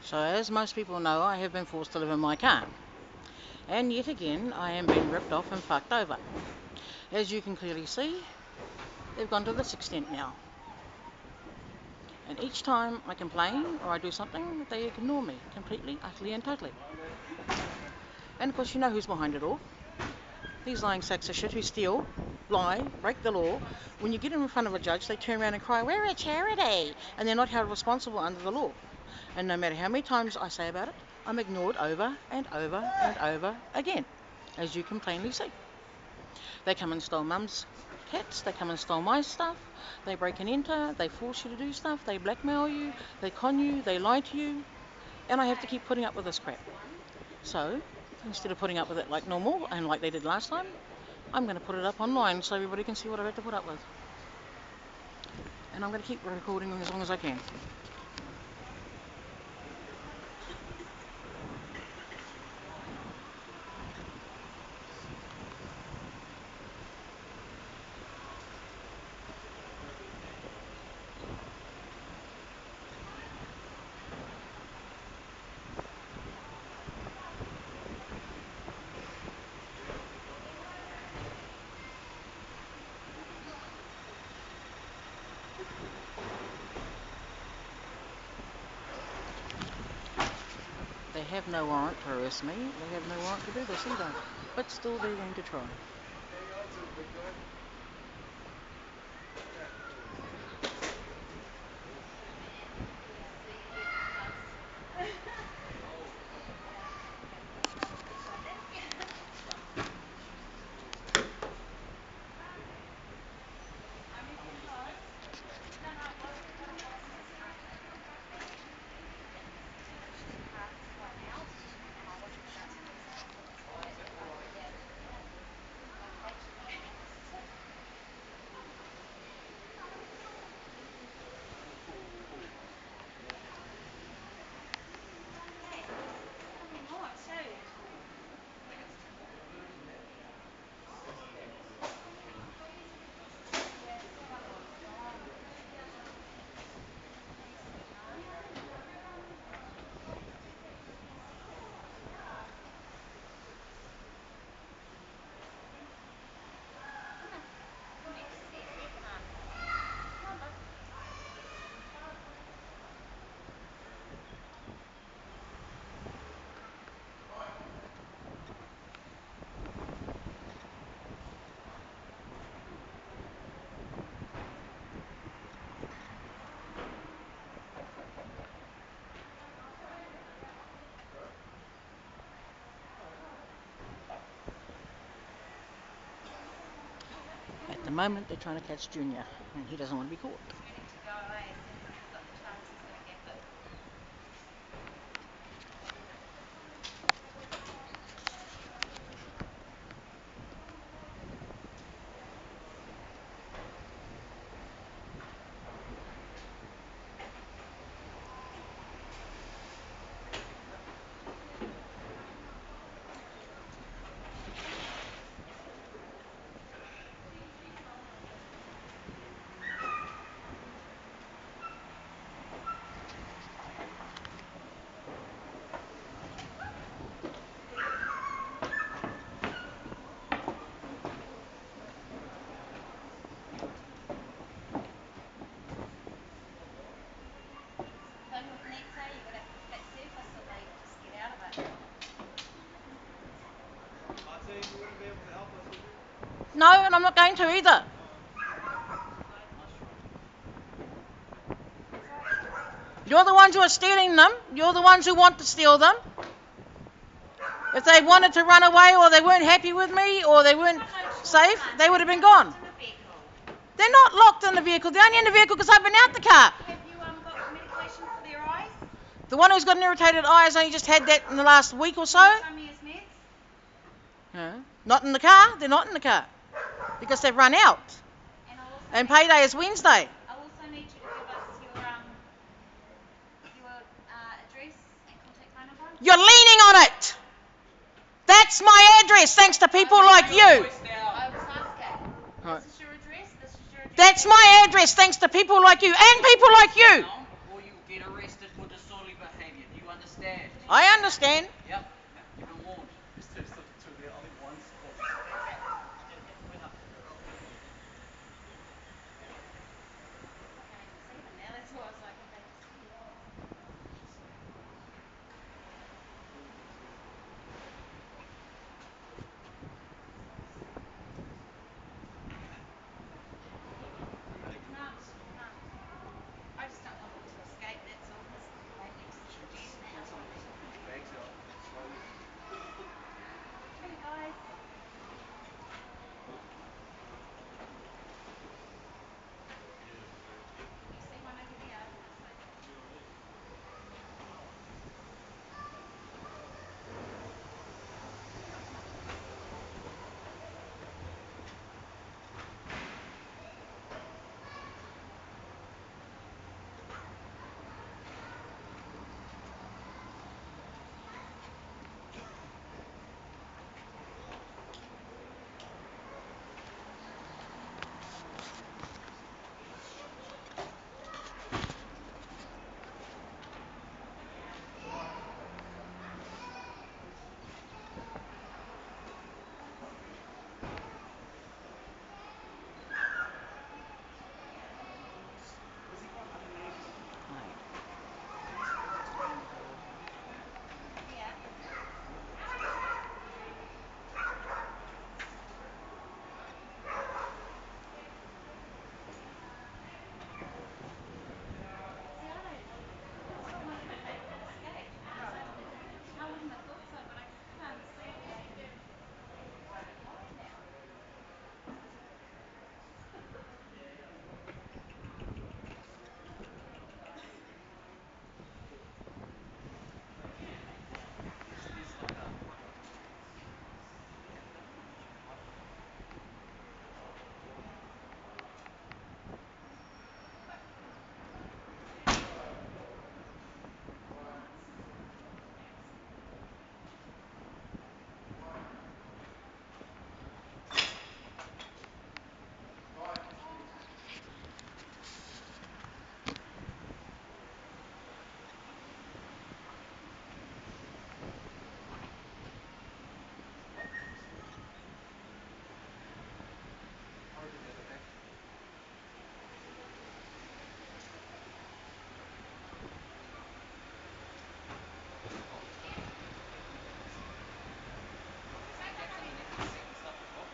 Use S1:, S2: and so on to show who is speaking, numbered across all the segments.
S1: So as most people know, I have been forced to live in my car. And yet again, I am being ripped off and fucked over. As you can clearly see, they've gone to this extent now. And each time I complain or I do something, they ignore me completely, utterly and totally. And of course you know who's behind it all. These lying sacks of shit who steal, lie, break the law. When you get them in front of a judge, they turn around and cry, "We're a charity!" And they're not held responsible under the law. And no matter how many times I say about it, I'm ignored over and over and over again, as you can plainly see. They come and stole mum's cats, they come and stole my stuff, they break and enter, they force you to do stuff, they blackmail you, they con you, they lie to you, and I have to keep putting up with this crap. So, instead of putting up with it like normal and like they did last time, I'm going to put it up online so everybody can see what I've had to put up with. And I'm going to keep recording as long as I can. They have no warrant to arrest me, they have no warrant to do this either, but still they're going to try. At the moment, they're trying to catch Junior, and he doesn't want to be caught. No, and I'm not going to either. You're the ones who are stealing them. You're the ones who want to steal them. If they wanted to run away or they weren't happy with me or they weren't safe, they would have been gone. They're not locked in the vehicle. They're only in the vehicle because I've been out the car.
S2: Have you got medication for their eyes?
S1: The one who's got an irritated eye has only just had that in the last week or so.
S2: Show me his meds.
S1: Yeah. Not in the car. They're not in the car because they've run out. And payday is Wednesday.
S2: I also need you to give us your address and contact phone number.
S1: You're leaning on it. That's my address, thanks to people like you.
S2: I was asking.
S1: Right.
S2: This is your address? This is your address?
S1: That's my address, thanks to people like you and people like you.
S3: Or you'll get arrested for disorderly behaviour. Do you understand?
S1: I understand.
S3: Yep. You've been warned.
S4: There's two there, only one supposed to.
S2: I can't even see them now. That's why I was like, have they disappeared? None, none. I just don't want them to escape, that's all, because they're next to the den now.
S4: Bring some of these bags out slowly.
S2: Hey guys. Can you see one over there? I can't see.
S4: Was he from underneath?
S1: Right.
S4: These guys doing the roof there?
S2: Yeah. See, I don't. That's what I'm wondering if they've escaped because I wouldn't have thought so, but I can't see them. They're quiet now.
S4: He's like what? I reckon they're back.
S3: Gaps underneath the sink and stuff as well.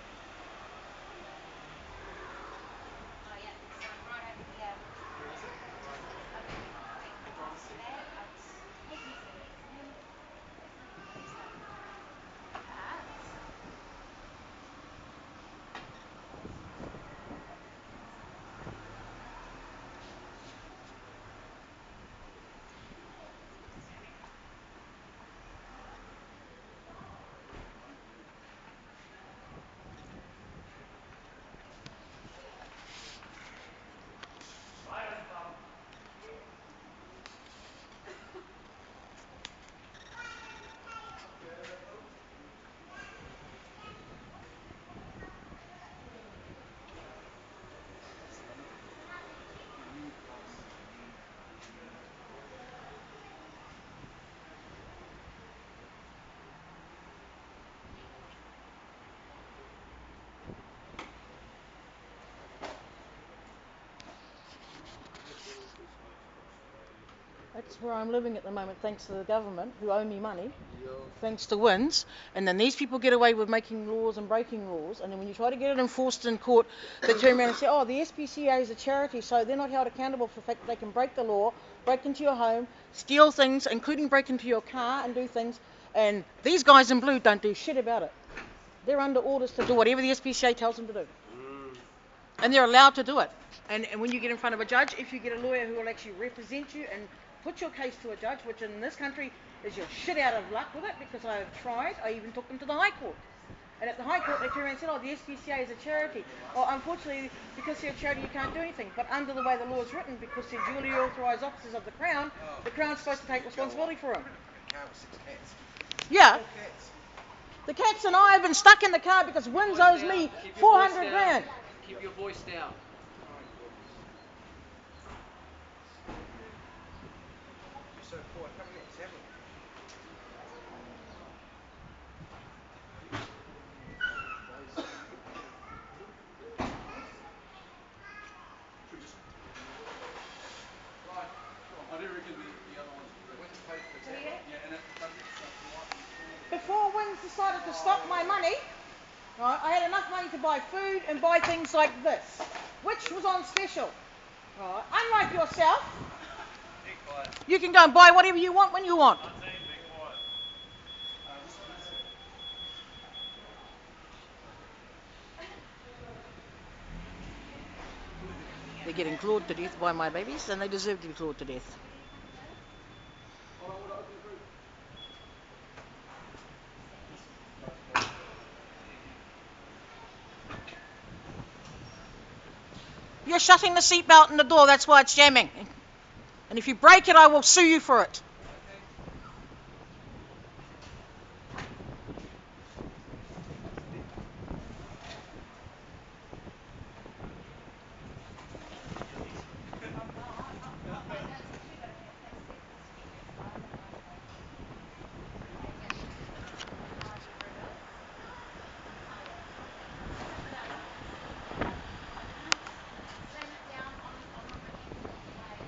S2: Oh yeah, there's one right over here.
S4: Where is it?
S2: I reckon they
S4: Behind the
S2: crossed
S4: sink?
S2: that. Hey, can you see that, Sam? What is that? Perhaps.
S4: That's the limit. Need glass. Need.
S1: That's where I'm living at the moment, thanks to the government, who owe me money,
S4: Yo.
S1: thanks to wins. And then these people get away with making laws and breaking laws. And then when you try to get it enforced in court, they turn around and say, oh, the SPCA is a charity, so they're not held accountable for the fact that they can break the law, break into your home, steal things, including break into your car and do things. And these guys in blue don't do shit about it. They're under orders to do whatever the SPCA tells them to do. And they're allowed to do it. And when you get in front of a judge, if you get a lawyer who will actually represent you and put your case to a judge, which in this country is you're shit out of luck with it, because I've tried, I even took them to the High Court. And at the High Court, they turned around and said, oh, the SPCA is a charity. Well, unfortunately, because they're a charity, you can't do anything. But under the way the law is written, because they're duly authorised officers of the Crown's supposed to take responsibility for them.
S5: A car with 6 cats.
S1: Yeah.
S5: 4 cats.
S1: The cats and I have been stuck in the car because Wins owes me
S3: Keep your voice
S1: 400
S3: down.
S1: grand.
S3: Keep your voice down.
S5: My goodness. You're so quiet. Come here. What's happening?
S1: money to buy food and buy things like this, which was on special. Right. Unlike yourself,
S4: Be quiet.
S1: you can go and buy whatever you want when you want.
S4: Martine, be quiet. This one is here.
S1: They're getting clawed to death by my babies, and they deserve to be clawed to death.
S2: Where do you come first?
S5: Hold on, open the boot.
S2: Seat.
S4: Close the door.
S1: You're shutting the seatbelt and the door, that's why it's jamming. And if you break it, I will sue you for it.
S3: Okay.
S2: I'm not. Not like that. It's actually got a bit of plastic to keep your phone and notebook. Like it, whatever it is. Put it up. Slam it down on the end of the blade, right?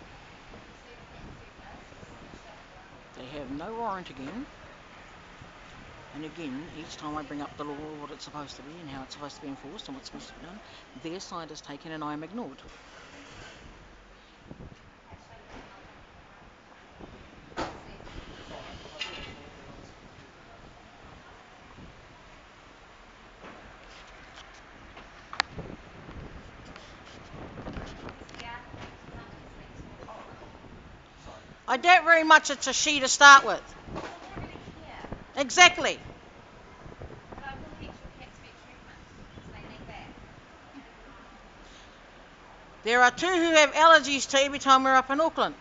S2: See if that see this. Just squish that around.
S1: They have no warrant again. And again, each time I bring up the law, what it's supposed to be and how it's supposed to be enforced and what's supposed to be done, their side is taken and I am ignored.
S2: Okay, shut it down. I'll take the camera. See if you can see it.
S5: I think it's already on his computer now.
S2: Easier. Much easier to talk.
S5: Oh, cool. Sorry.
S1: I doubt very much it's a she to start with.
S2: Well, they don't really care.
S1: Exactly.
S2: But I will let your cats get treatment because they need that.
S1: There are two who have allergies to every time we're up in Auckland.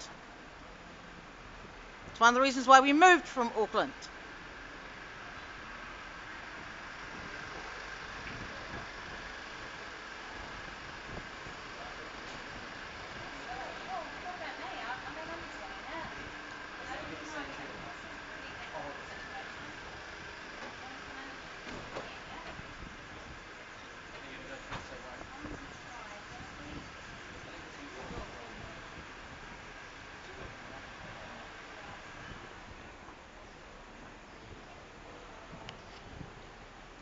S1: It's one of the reasons why we moved from Auckland.
S2: Well, what about me? I mean, I'm enjoying it.
S3: What's
S2: I
S3: that
S2: don't
S3: going to say
S2: mind
S3: to
S2: it.
S3: you?
S2: This is pretty
S5: I'll
S2: equal
S5: hold it for you.
S2: situation. None of you can get you.
S3: Are you going to go through the same way?
S2: I'm gonna try. Don't be.
S3: I think it's easier this way.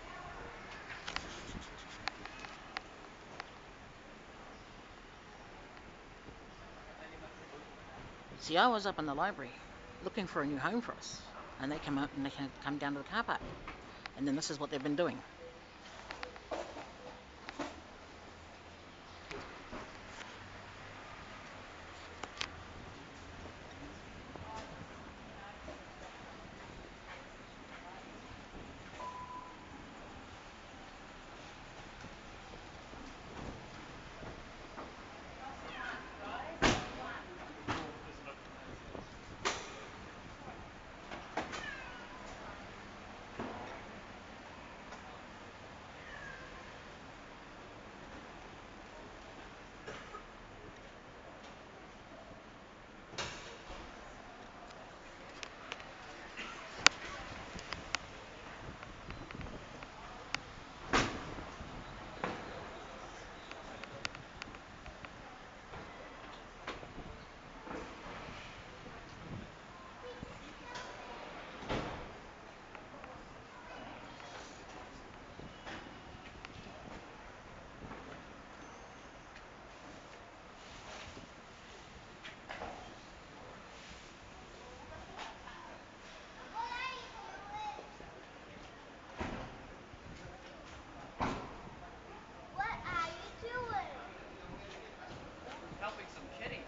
S2: Yeah.
S1: See, I was up in the library looking for a new home for us, and they come out and they come down to the car park, and then this is what they've been doing.
S2: Oh, just push on the button. Last one, guys. Last one.
S4: Oh, there's a bit of pain there.
S2: That's fine.
S3: Helping some kitties.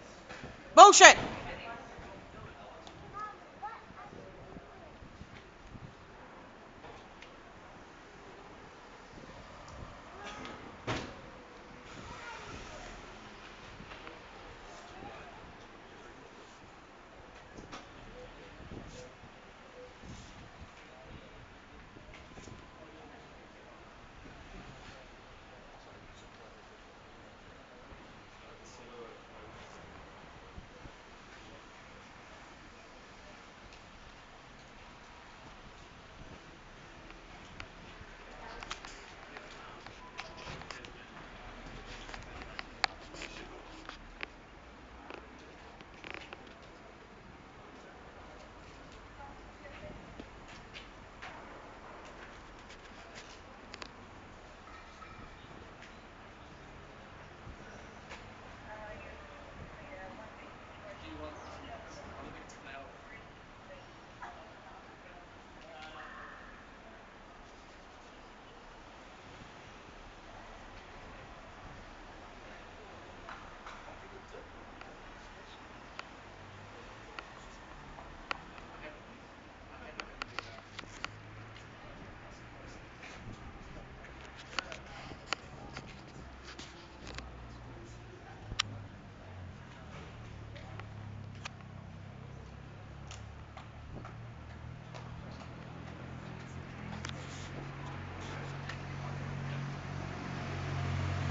S1: Bullshit!